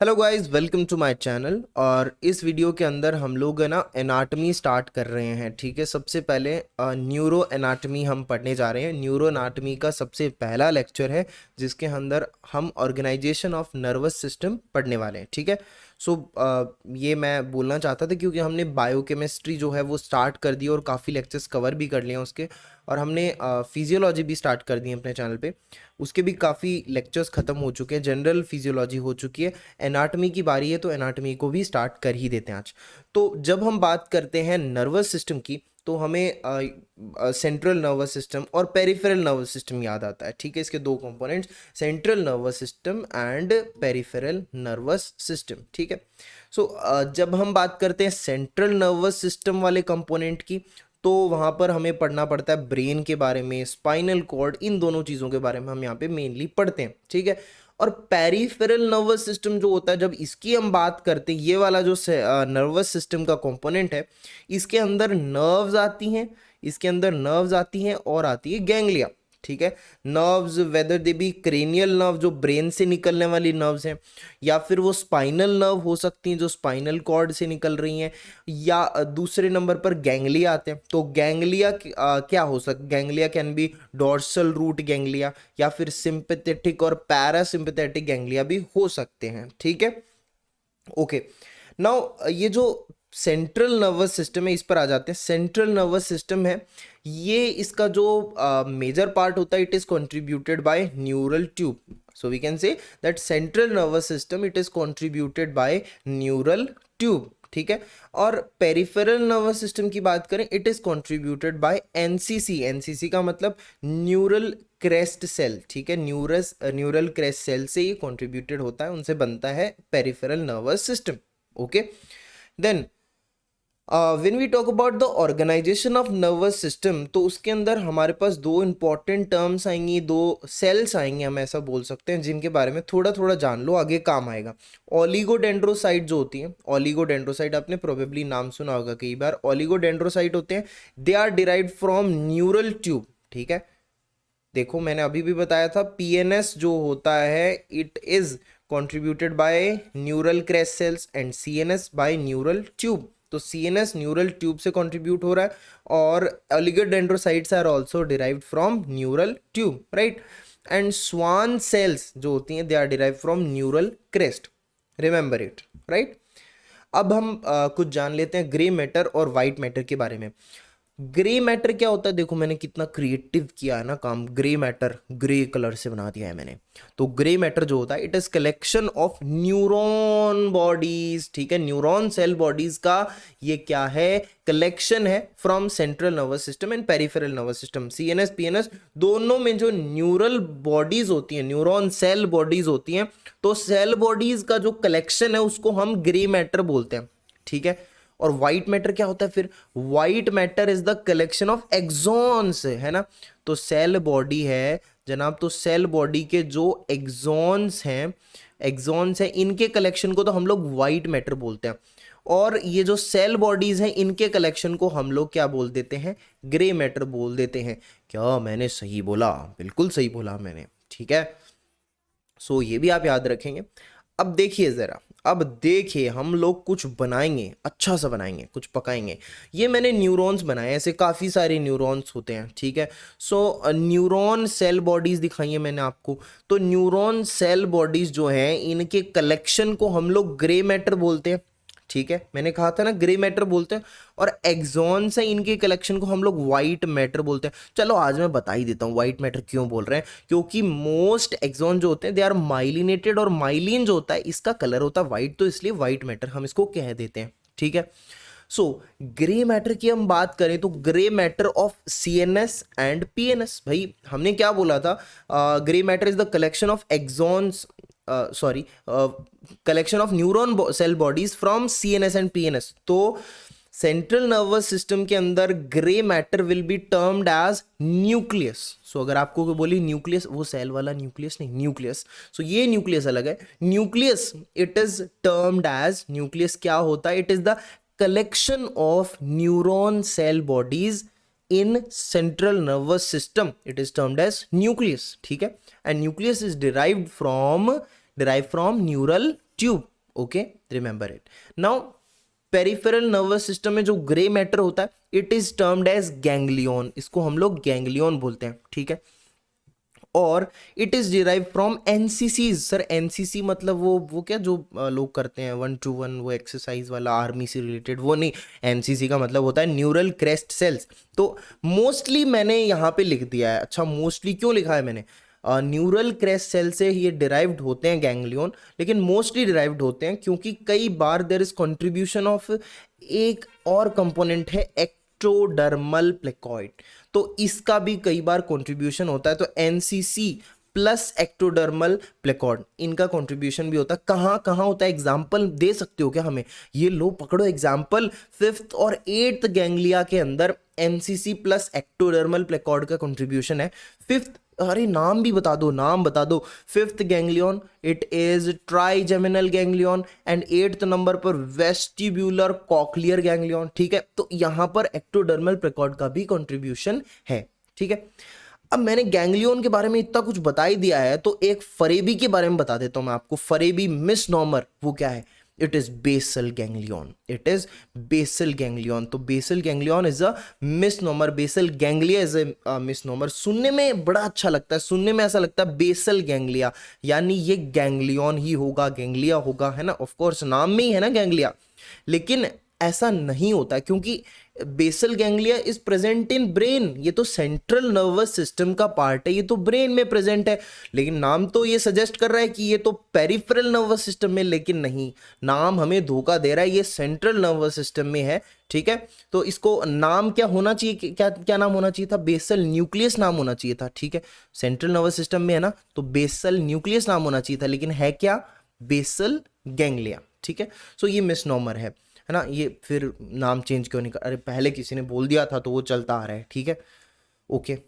Hello guys, welcome to my channel. और इस video के अंदर हम लोग है ना एनाटमी स्टार्ट कर रहे हैं। ठीक है, सबसे पहले न्यूरो एनाटमी हम पढ़ने जा रहे हैं। न्यूरो एनाटमी का सबसे पहला लेक्चर है जिसके अंदर हम ऑर्गेनाइजेशन ऑफ नर्वस सिस्टम पढ़ने वाले हैं। ठीक है, सो ये मैं बोलना चाहता था क्योंकि हमने बायोकेमिस्ट्री जो है वो स्टार्ट कर दी और काफ़ी लेक्चर्स कवर भी कर लिए हैं उसके, और हमने फिजियोलॉजी भी स्टार्ट कर दी है अपने चैनल पे। उसके भी काफ़ी लेक्चर्स ख़त्म हो चुके हैं, जनरल फिजियोलॉजी हो चुकी है। एनाटमी की बारी है तो एनाटमी को भी स्टार्ट कर ही देते हैं आज। तो जब हम बात करते हैं नर्वस सिस्टम की तो हमें सेंट्रल नर्वस सिस्टम और पेरिफेरल नर्वस सिस्टम याद आता है। ठीक है, इसके दो components, central nervous system and peripheral nervous system. ठीक है, सो जब हम बात करते हैं सेंट्रल नर्वस सिस्टम वाले कंपोनेंट की तो वहाँ पर हमें पढ़ना पड़ता है ब्रेन के बारे में, स्पाइनल कॉर्ड, इन दोनों चीज़ों के बारे में हम यहाँ पे मेनली पढ़ते हैं। ठीक है, और पेरिफेरल नर्वस सिस्टम जो होता है, जब इसकी हम बात करते हैं, ये वाला जो नर्वस सिस्टम का कंपोनेंट है, इसके अंदर नर्व्स आती हैं, इसके अंदर नर्व्स आती हैं और आती है गैंग्लिया। ठीक है, nerves whether they B cranial nerve जो ब्रेन से निकलने वाली नर्व्स हैं, या फिर वो स्पाइनल नर्व हो सकती हैं जो स्पाइनल कॉर्ड से निकल रही हैं, या दूसरे नंबर पर गैंग्लिया आते हैं। तो गैंग्लिया क्या हो सकता, ganglia can be dorsal root ganglia, या फिर सिंपैथेटिक और पैरासिम्पैथेटिक गैंग्लिया भी हो सकते हैं। ठीक है, ओके। नाउ ये जो सेंट्रल नर्वस सिस्टम है इस पर आ जाते हैं। सेंट्रल नर्वस सिस्टम है, ये इसका जो मेजर पार्ट होता है, it is contributed by neural tube. So we can say that central nervous system it is contributed by neural tube. ठीक है, और पेरिफेरल नर्वस सिस्टम की बात करें, it is contributed by NCC. NCC का मतलब न्यूरल क्रेस्ट सेल। ठीक है, न्यूरल क्रेस्ट सेल से ये कंट्रीब्यूटेड होता है, उनसे बनता है peripheral nervous system. Okay, then when we talk about the organisation of nervous system, तो उसके अंदर हमारे पास दो इंपॉर्टेंट टर्म्स आएंगी, दो सेल्स आएंगे, हम ऐसा बोल सकते हैं, जिनके बारे में थोड़ा थोड़ा जान लो, आगे काम आएगा। ओलिगोडेंड्रोसाइट जो होती हैं, ओलिगोडेंड्रोसाइट आपने प्रोबेबली नाम सुना होगा कई बार। ओलिगोडेंड्रोसाइट होते हैं, they are derived from neural tube. ठीक है, देखो मैंने अभी भी बताया था, पीएनएस जो होता है it is contributed by neural crest cells and CNS by neural tube. तो सीएनएस न्यूरल ट्यूब से कंट्रीब्यूट हो रहा है, और oligodendrocytes are also derived from neural tube, right. And Schwann cells जो होती हैं, they are derived from neural crest, remember it, right. अब हम कुछ जान लेते हैं ग्रे मैटर और वाइट मैटर के बारे में। ग्रे मैटर क्या होता है, देखो मैंने कितना क्रिएटिव किया है ना काम, ग्रे मैटर ग्रे कलर से बना दिया है मैंने। तो ग्रे मैटर जो होता है, it is collection of neuron bodies. ठीक है, न्यूरॉन सेल बॉडीज का ये क्या है, कलेक्शन है from central nervous system and peripheral nervous system. CNS PNS दोनों में जो न्यूरल बॉडीज होती हैं, न्यूरॉन सेल बॉडीज होती हैं, तो सेल बॉडीज का जो कलेक्शन है उसको हम ग्रे मैटर बोलते हैं। ठीक है, और व्हाइट मैटर क्या होता है फिर, white matter is the collection of axons, है ना। तो सेल बॉडी है जनाब, तो सेल बॉडी के जो एक्सॉन्स हैं, इनके कलेक्शन को तो हम लोग व्हाइट मैटर बोलते हैं, और ये जो सेल बॉडीज हैं इनके कलेक्शन को हम लोग क्या बोल देते हैं, ग्रे मैटर बोल देते हैं। क्या मैंने सही बोला, बिल्कुल सही बोला मैंने। ठीक है, सो ये भी आप याद रखेंगे। अब देखिए जरा, अब देखिए हम लोग कुछ बनाएंगे, अच्छा सा बनाएंगे, कुछ पकाएंगे। ये मैंने न्यूरॉन्स बनाए, ऐसे काफ़ी सारे न्यूरॉन्स होते हैं। ठीक है, सो न्यूरॉन सेल बॉडीज़ दिखाई है मैंने आपको। तो न्यूरॉन सेल बॉडीज़ जो हैं इनके कलेक्शन को हम लोग ग्रे मैटर बोलते हैं। ठीक है, मैंने कहा था ना ग्रे मैटर बोलते हैं, और एक्सॉन्स है इनके कलेक्शन को हम लोग व्हाइट मैटर बोलते हैं। चलो आज मैं बता ही देता हूँ व्हाइट मैटर क्यों बोल रहे हैं, क्योंकि मोस्ट एक्सॉन जो होते हैं दे आर माइलिनेटेड, और माइलिन जो होता है इसका कलर होता है व्हाइट, तो इसलिए व्हाइट मैटर हम इसको कह देते हैं। ठीक है, सो ग्रे मैटर की हम बात करें तो grey matter of CNS and PNS. भाई हमने क्या बोला था, grey matter is the collection of axons, sorry, collection of neuron cell bodies from CNS and PNS. तो सेंट्रल नर्वस सिस्टम के अंदर grey matter will be termed as nucleus. So अगर आपको कोई बोली न्यूक्लियस, वो सेल वाला न्यूक्लियस नहीं, न्यूक्लियस। सो ये न्यूक्लियस अलग है, nucleus it is termed as, nucleus क्या होता है, it is the collection of neuron cell bodies in central nervous system, it is termed as nucleus. ठीक है, and nucleus is derived from derived from neural tube. Okay, remember it. Now peripheral nervous system में जो grey matter होता है it is termed as ganglion, इसको हम लोग ganglion बोलते हैं, ठीक है। और it is derive from NCCs. Sir NCC मतलब वो क्या जो लोग करते हैं 1-to-1 वो एक्सरसाइज वाला आर्मी से रिलेटेड, वो नहीं। एनसीसी का मतलब होता है न्यूरल क्रेस्ट सेल्स। तो मोस्टली मैंने यहाँ पे लिख दिया है। अच्छा मोस्टली क्यों लिखा है मैंने? न्यूरल क्रेस्ट सेल से ये डिराइव्ड होते हैं गैंग्लियन, लेकिन मोस्टली डिराइव्ड होते हैं क्योंकि कई बार देयर इज कंट्रीब्यूशन ऑफ एक और कंपोनेंट है एक्टोडर्मल प्लेकॉइड, तो इसका भी कई बार कंट्रीब्यूशन होता है। तो एनसीसी प्लस एक्टोडर्मल प्लेकॉइड इनका कंट्रीब्यूशन भी होता है। कहाँ कहाँ होता है? एग्जाम्पल दे सकते हो क्या हमें? ये लो पकड़ो एग्जाम्पल, 5th और 8th गैंग्लिया के अंदर एनसीसी प्लस एक्टोडर्मल प्लेकॉइड का कंट्रीब्यूशन है। 5th, अरे नाम भी बता दो, नाम बता दो। 5th ganglion it is trigeminal ganglion and 8th number पर वेस्टिब्यूलर कॉक्लियर गैंग्लियन, ठीक है। तो यहां पर एक्टोडर्मल प्लेकॉइड का भी कंट्रीब्यूशन है, ठीक है। अब मैंने गैंग्लियन के बारे में इतना कुछ बता ही दिया है, तो एक फरेबी के बारे में बता देता हूं मैं आपको। फरेबी मिसनॉमर वो क्या है? It is basal ganglion, it is basal ganglion. तो basal ganglion is a misnomer, basal ganglia is a misnomer. सुनने में बड़ा अच्छा लगता है, सुनने में ऐसा लगता है बेसल गैंग्लिया यानी ये गैंग्लियन ही होगा, गैंग्लिया होगा, है ना। ऑफ कोर्स नाम में ही है ना गैंग्लिया, लेकिन ऐसा नहीं होता क्योंकि basal ganglia is present in brain. ये तो सेंट्रल नर्वस सिस्टम का पार्ट है, ये तो ब्रेन में प्रेजेंट है। लेकिन नाम तो ये सजेस्ट कर रहा है कि ये तो पेरिफेरल नर्वस सिस्टम में, लेकिन नहीं, नाम हमें धोखा दे रहा है, ये सेंट्रल नर्वस सिस्टम में है, ठीक है। तो इसको नाम क्या होना चाहिए? क्या क्या नाम होना चाहिए था? बेसल न्यूक्लियस नाम होना चाहिए था, ठीक है। सेंट्रल नर्वस सिस्टम में है ना, तो बेसल न्यूक्लियस नाम होना चाहिए था, लेकिन है क्या? बेसल गैंग्लिया, ठीक है। सो ये मिसनॉमर है ना। ये फिर नाम चेंज क्यों नहीं कर? अरे पहले किसी ने बोल दिया था तो वो चलता आ रहा है, ठीक है, ओके।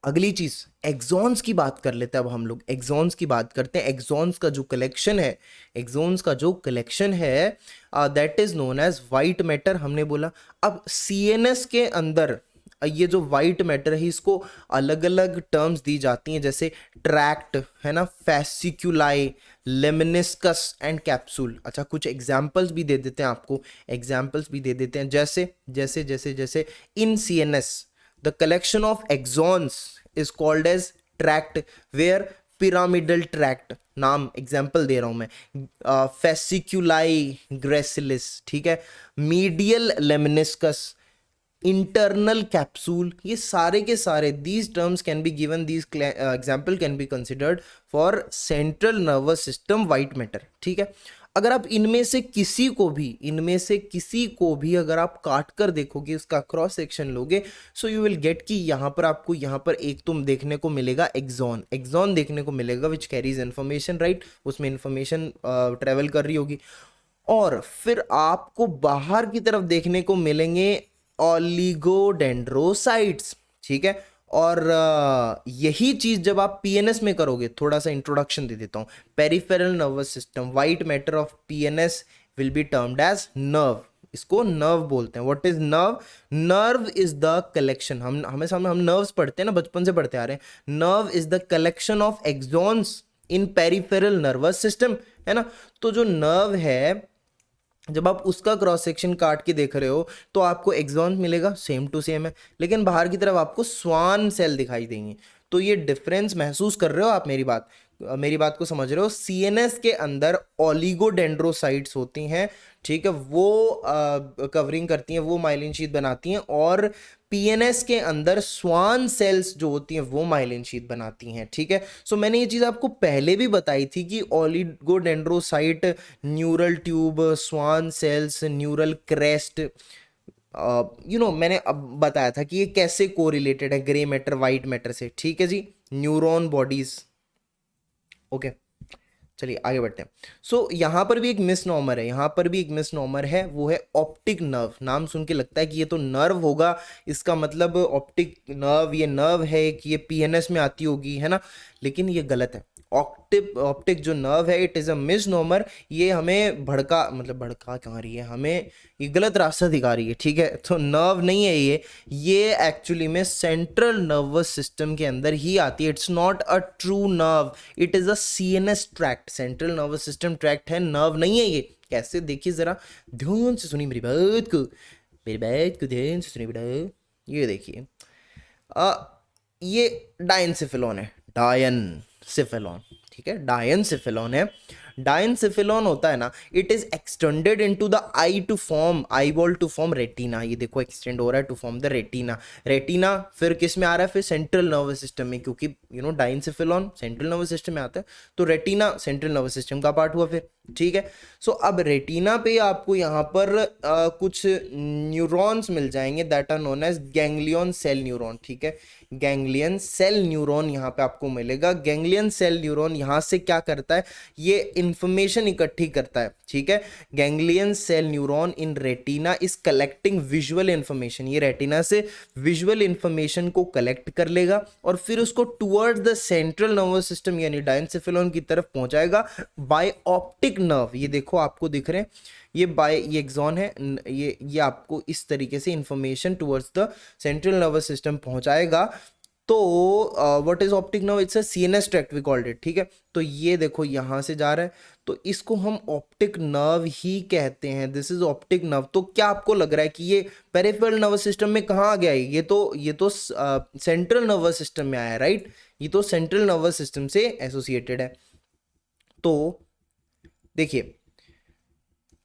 अगली चीज एक्सॉन्स की बात कर लेते हैं। अब हम लोग एक्सॉन्स की बात करते हैं। एक्सॉन्स का जो कलेक्शन है, एक्सॉन्स का जो कलेक्शन है that is known as white matter, हमने बोला। अब सीएनएस के अंदर ये जो वाइट मैटर है इसको अलग अलग टर्म्स दी जाती हैं, जैसे ट्रैक्ट है ना, फैसिक्यूलाई, लेमिनिस्कस एंड कैप्सूल। अच्छा कुछ एग्जाम्पल्स भी दे देते हैं आपको, एग्जाम्पल्स भी दे देते हैं। जैसे जैसे जैसे जैसे in CNS the collection of axons is called as tract, where pyramidal tract, नाम एग्जाम्पल दे रहा हूं मैं, फैसिक्यूलाई ग्रेसिलिस, ठीक है, मीडियल लेमिनिस्कस, इंटरनल कैप्सूल, ये सारे के सारे these terms can be given, these example can be considered for central nervous system white matter, ठीक है। अगर आप इनमें से किसी को भी अगर आप काट कर देखोगे, उसका क्रॉस सेक्शन लोगे, सो यू विल गेट कि यहाँ पर आपको यहाँ पर एक तुम देखने को मिलेगा एक्सॉन देखने को मिलेगा विच कैरीज इन्फॉर्मेशन, राइट, उसमें इन्फॉर्मेशन ट्रेवल कर रही होगी। और फिर आपको बाहर की तरफ देखने को मिलेंगे ऑलिगोडेंड्रोसाइट्स, ठीक है। और यही चीज जब आप पीएनएस में करोगे, थोड़ा सा इंट्रोडक्शन दे देता हूं। Peripheral nervous system white matter of PNS will be termed as nerve, इसको नर्व बोलते हैं। What is nerve? Nerve is the collection, हमें सामने हम नर्व्स पढ़ते हैं ना, बचपन से पढ़ते आ रहे हैं। Nerve is the collection of axons in peripheral nervous system, है ना। तो जो नर्व है, जब आप उसका क्रॉस सेक्शन काट के देख रहे हो तो आपको एक्सॉन मिलेगा, सेम टू सेम है, लेकिन बाहर की तरफ आपको स्वान सेल दिखाई देंगे। तो ये डिफरेंस महसूस कर रहे हो आप? मेरी बात को समझ रहे हो? सीएनएस के अंदर ओलिगोडेंड्रोसाइट्स होती हैं, ठीक है, वो कवरिंग करती हैं, वो माइलिन शीथ बनाती हैं, और पीएनएस के अंदर स्वान सेल्स जो होती हैं वो माइलिन शीथ बनाती हैं, ठीक है। सो मैंने ये चीज़ आपको पहले भी बताई थी कि oligodendrocyte, neural tube, Schwann cells, neural crest, मैंने अब बताया था कि ये कैसे कोरिलेटेड है ग्रे मैटर वाइट मैटर से, ठीक है जी, न्यूरॉन बॉडीज, ओके। चलिए आगे बढ़ते हैं। सो यहाँ पर भी एक मिसनॉमर है, वो है ऑप्टिक नर्व। नाम सुन के लगता है कि ये तो नर्व होगा, इसका मतलब ऑप्टिक नर्व, ये नर्व है कि ये पीएनएस में आती होगी, है ना, लेकिन ये गलत है। ऑप्टिक जो नर्व है इट इज़ अ मिसनोमर, ये हमें भड़का कहाँ रही है, हमें ये गलत रास्ता दिखा रही है, ठीक है। तो नर्व नहीं है ये एक्चुअली में सेंट्रल नर्वस सिस्टम के अंदर ही आती है। It's not a true nerve, it is a CNS tract, central nervous system tract है, नर्व नहीं है ये। कैसे, देखिए ज़रा ध्यान से सुनिए मेरी बात को ध्यान से सुनिए बेटा। ये देखिए ये डायनसिफिलॉन है, डायनसिफिलॉन, ठीक है, डायनसिफिलॉन है। डायनसिफिलॉन होता है ना, it is extended into the eye to form eyeball to form retina. ये देखो एक्सटेंड हो रहा है to form the retina. Retina फिर किस में आ रहा है, फिर सेंट्रल नर्वस सिस्टम में, क्योंकि डायनसिफिलॉन सेंट्रल नर्वस सिस्टम में आता है, तो रेटिना सेंट्रल नर्वस सिस्टम का पार्ट हुआ फिर, ठीक है। सो अब रेटिना पे आपको यहाँ पर कुछ न्यूरॉन्स मिल जाएंगे that are known as ganglion cell neuron, ठीक है। गैंग्लियन सेल न्यूरॉन यहाँ पे आपको मिलेगा। गैंग्लियन सेल न्यूरॉन यहाँ से क्या करता है, ये इंफॉर्मेशन इकट्ठी करता है, ठीक है। Ganglion cell neuron in retina is collecting visual information. ये रेटिना से विजुअल इंफॉर्मेशन को कलेक्ट कर लेगा और फिर उसको towards the central nervous system यानी डायनसिफिलॉन की तरफ पहुंचाएगा बाय ऑप्टिक नर्व। ये देखो आपको दिख रहे हैं, ये एक्सॉन है, ये आपको इस तरीके से information towards the central nervous system पहुंचाएगा। तो what is optic nerve, it's a CNS tract we called it, ठीक है। तो ये देखो यहाँ से जा रहा है, तो इसको हम ऑप्टिक नर्व ही कहते हैं, दिस इज ऑप्टिक नर्व। तो क्या आपको लग रहा है कि ये पेरिफेरल नर्वस सिस्टम में कहाँ आ गया है, ये तो सेंट्रल नर्वस सिस्टम में आया है, राइट। ये तो सेंट्रल नर्वस सिस्टम से एसोसिएटेड है। तो देखिए,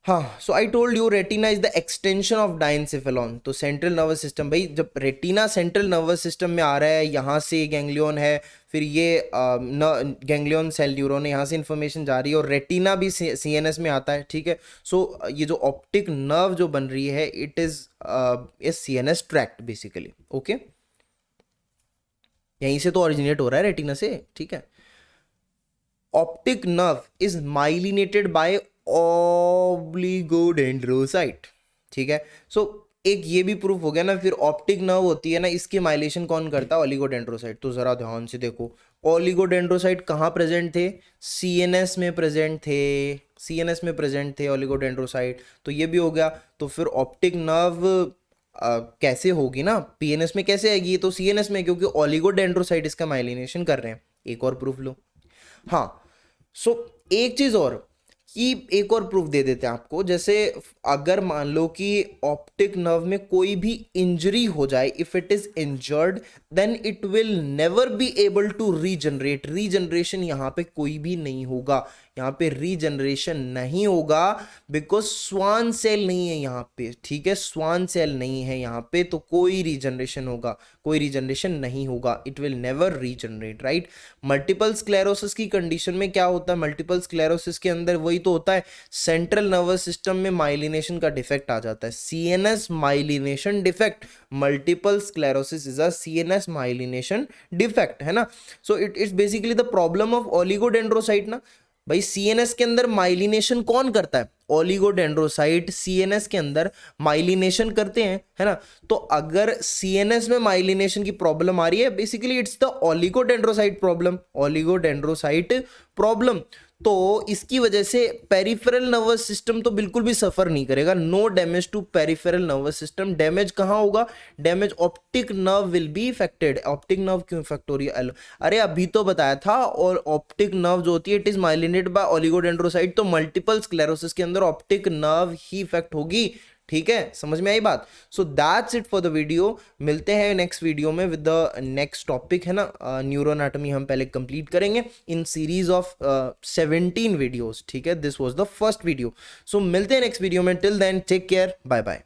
हाँ, so I told you retina is the extension of diencephalon. तो सेंट्रल नर्वस सिस्टम, भाई जब रेटिना सेंट्रल नर्वस सिस्टम में आ रहा है, यहाँ से गैंग्लियन है, फिर ये गैंग्लियन सेल न्यूरॉन है, यहाँ से इंफॉर्मेशन जा रही है, और रेटिना भी सीएनएस में आता है, ठीक है। सो ये जो ऑप्टिक नर्व जो बन रही है it is a CNS tract basically, okay. यहीं से तो ओरिजिनेट हो रहा है रेटिना से, ठीक है। Optic nerve is myelinated by oligodendrocyte, ठीक है। सो एक ये भी प्रूफ हो गया ना, फिर ऑप्टिक नर्व होती है ना, इसकी माइलेशन कौन करता है, ओलिगोडेंड्रोसाइट। तो जरा ध्यान से देखो, ओलिगोडेंड्रोसाइट कहाँ प्रेजेंट थे, सीएनएस में प्रेजेंट थे, सीएनएस में प्रेजेंट थे ओलिगोडेंड्रोसाइट। तो ये भी हो गया। तो फिर ऑप्टिक नर्व कैसे होगी ना, पीएनएस में कैसे आएगी, ये तो सीएनएस में, क्योंकि ओलिगोडेंड्रोसाइट इसका माइलिनेशन कर रहे हैं। एक और प्रूफ लो, हाँ। सो एक चीज और कि एक और प्रूफ दे देते हैं आपको, जैसे अगर मान लो कि ऑप्टिक नर्व में कोई भी इंजरी हो जाए, if it is injured then it will never be able to regenerate. Regeneration यहाँ पे कोई भी नहीं होगा, यहाँ पे रीजनरेशन नहीं होगा, बिकॉज स्वान सेल नहीं है यहाँ पे, ठीक है। स्वान सेल नहीं है यहाँ पे, तो कोई रीजनरेशन नहीं होगा, it will never regenerate, right. Multiple sclerosis की कंडीशन में क्या होता है, मल्टीपल स्क्लेरोसिस के अंदर वही तो होता है, सेंट्रल नर्वस सिस्टम में माइलिनेशन का डिफेक्ट आ जाता है, CNS myelination defect. Multiple sclerosis is a CNS myelination defect, है ना। So it is basically the problem of oligodendrocyte ना। भाई सीएनएस के अंदर माइलिनेशन कौन करता है, ओलिगोडेंड्रोसाइट सीएनएस के अंदर माइलिनेशन करते हैं, है ना। तो अगर सीएनएस में माइलिनेशन की प्रॉब्लम आ रही है, basically it's the oligodendrocyte problem. तो इसकी वजह से पेरिफेरल नर्वस सिस्टम तो बिल्कुल भी सफर नहीं करेगा, no damage to peripheral nervous system. Damage कहाँ होगा, damage optic nerve will be affected. Optic nerve क्यों इफेक्ट हो रही है, अरे अभी तो बताया था। और ऑप्टिक नर्व जो होती है it is myelinated by oligodendrocyte, तो मल्टीपल स्क्लेरोसिस के अंदर ऑप्टिक नर्व ही इफेक्ट होगी, ठीक है। समझ में आई बात। So that's it for the video. मिलते हैं नेक्स्ट वीडियो में विद द नेक्स्ट टॉपिक, है ना। न्यूरो एनाटॉमी हम पहले कंप्लीट करेंगे इन सीरीज ऑफ 17 वीडियोस, ठीक है। This was the first video. So मिलते हैं नेक्स्ट वीडियो में, till then take care, bye bye.